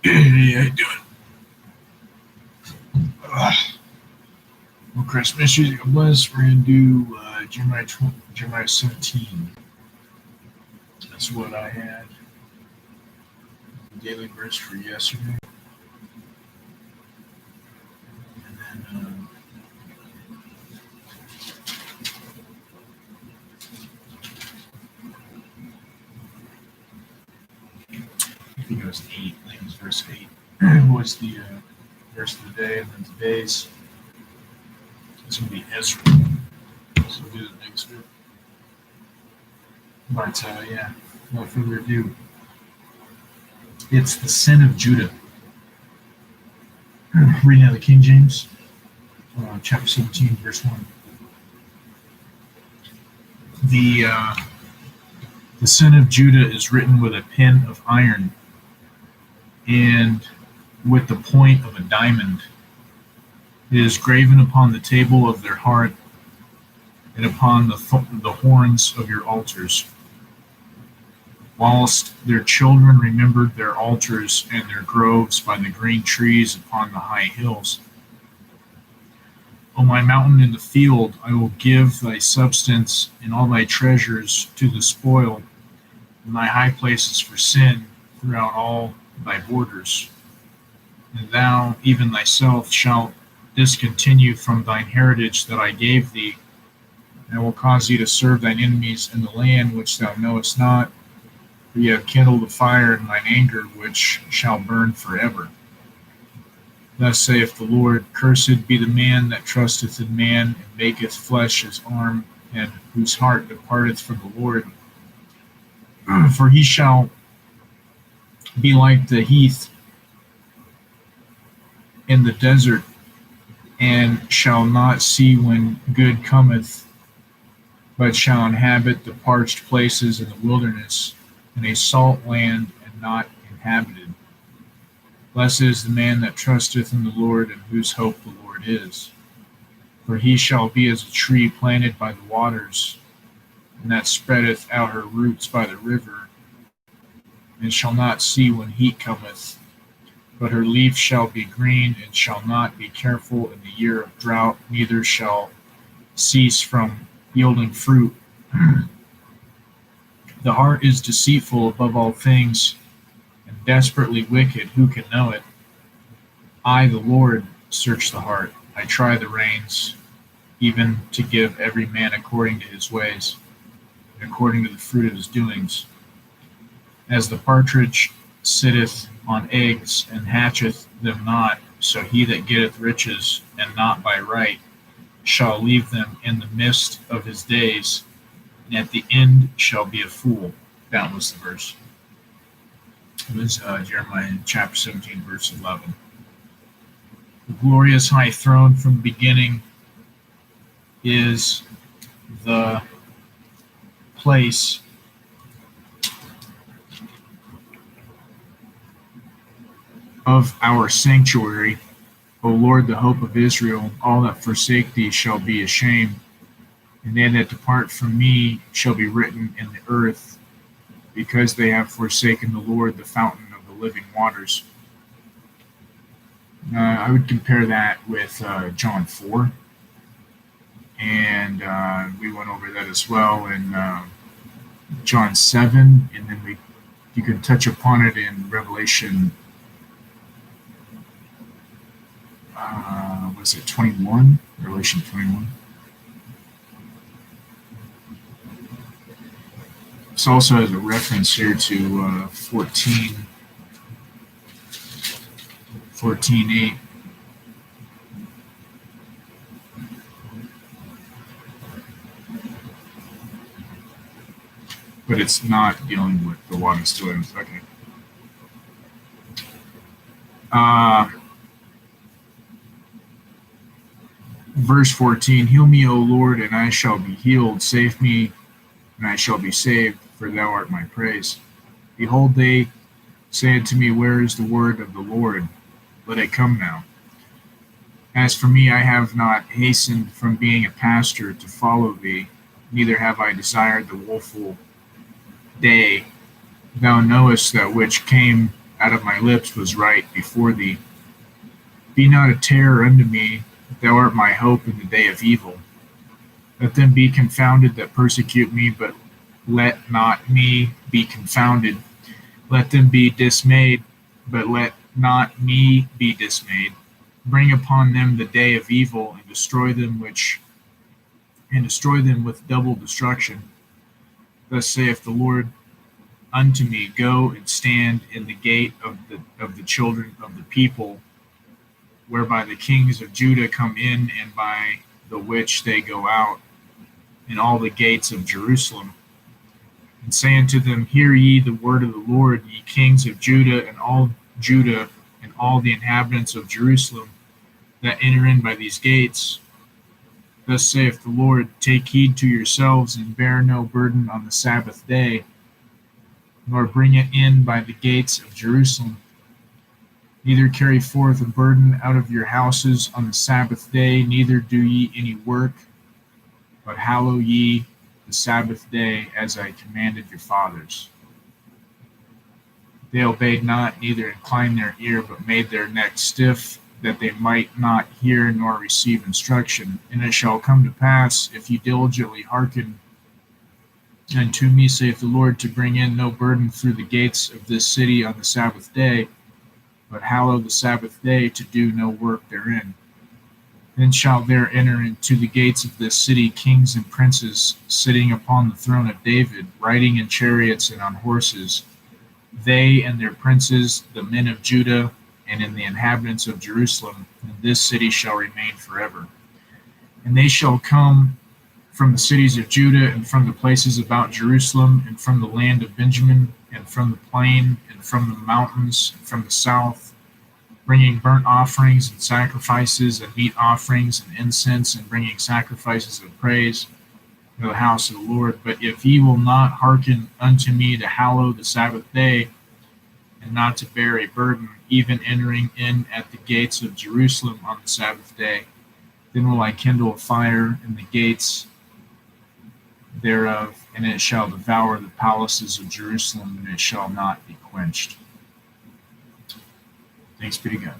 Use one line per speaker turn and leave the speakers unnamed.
Hey, how you doing? Well, Christmas music bless. We're gonna do Jeremiah 17. That's what I had. The daily verse for yesterday, and then I think it was 8. I think it was verse 8 was the verse of the day, and then today's it's gonna be Ezra. So we'll do the next bit. But yeah, no further ado. It's the sin of Judah. Reading out of the King James, chapter 17, verse 1. The sin of Judah is written with a pen of iron and with the point of a diamond. It is graven upon the table of their heart and upon the horns of your altars. Whilst their children remembered their altars and their groves by the green trees upon the high hills. O my mountain in the field, I will give thy substance and all thy treasures to the spoil, and thy high places for sin throughout all thy borders. And thou, even thyself, shalt discontinue from thine heritage that I gave thee, and I will cause thee to serve thine enemies in the land which thou knowest not, for ye have kindled a fire in mine anger, which shall burn forever. Thus saith the Lord, Cursed be the man that trusteth in man, and maketh flesh his arm, and whose heart departeth from the Lord. For he shall be like the heath in the desert, and shall not see when good cometh, but shall inhabit the parched places in the wilderness, in a salt land and not inhabited. Blessed is the man that trusteth in the Lord, and whose hope the Lord is. For he shall be as a tree planted by the waters, and that spreadeth out her roots by the river, and shall not see when heat cometh, but her leaf shall be green, and shall not be careful in the year of drought, neither shall cease from yielding fruit. The heart is deceitful above all things, and desperately wicked. Who can know it? I, the Lord, search the heart. I try the reins, even to give every man according to his ways, and according to the fruit of his doings. As the partridge sitteth on eggs, and hatcheth them not, so he that getteth riches, and not by right, shall leave them in the midst of his days, and at the end shall be a fool. That was the verse. It was Jeremiah chapter 17, verse 11. The glorious high throne from the beginning is the place of our sanctuary. O Lord, the hope of Israel, all that forsake thee shall be ashamed, and they that depart from me shall be written in the earth, because they have forsaken the Lord, the fountain of the living waters. I would compare that with John 4, and we went over that as well in John 7, and then you can touch upon it in Revelation. Was it 21? Revelation 21. This also has a reference here to 14:8. But it's not dealing with the water dealings. Okay. Verse 14, Heal me, O Lord, and I shall be healed. Save me, and I shall be saved, for thou art my praise. Behold, they say unto me, Where is the word of the Lord? Let it come now. As for me, I have not hastened from being a pastor to follow thee, neither have I desired the woeful day. Thou knowest that which came out of my lips was right before thee. Be not a terror unto me, thou art my hope in the day of evil. Let them be confounded that persecute me, but let not me be confounded. Let them be dismayed, but let not me be dismayed. Bring upon them the day of evil, and destroy them with double destruction. Thus saith the Lord unto me, Go and stand in the gate of the children of the people, whereby the kings of Judah come in, and by the which they go out, in all the gates of Jerusalem. And say unto them, Hear ye the word of the Lord, ye kings of Judah, and all the inhabitants of Jerusalem that enter in by these gates. Thus saith the Lord, Take heed to yourselves, and bear no burden on the Sabbath day, nor bring it in by the gates of Jerusalem. Neither carry forth a burden out of your houses on the Sabbath day, neither do ye any work, but hallow ye the Sabbath day, as I commanded your fathers. They obeyed not, neither inclined their ear, but made their neck stiff, that they might not hear nor receive instruction. And it shall come to pass, if ye diligently hearken unto me, saith the Lord, to bring in no burden through the gates of this city on the Sabbath day, but hallow the Sabbath day, to do no work therein. Then shall there enter into the gates of this city kings and princes, sitting upon the throne of David, riding in chariots and on horses, they and their princes, the men of Judah, and in the inhabitants of Jerusalem, and this city shall remain forever. And they shall come from the cities of Judah, and from the places about Jerusalem, and from the land of Benjamin, and from the plain, and from the mountains, and from the south, bringing burnt offerings and sacrifices, and meat offerings and incense, and bringing sacrifices of praise to the house of the Lord. But if ye will not hearken unto me to hallow the Sabbath day, and not to bear a burden, even entering in at the gates of Jerusalem on the Sabbath day, then will I kindle a fire in the gates thereof, and it shall devour the palaces of Jerusalem, and it shall not be quenched. Thanks be to God.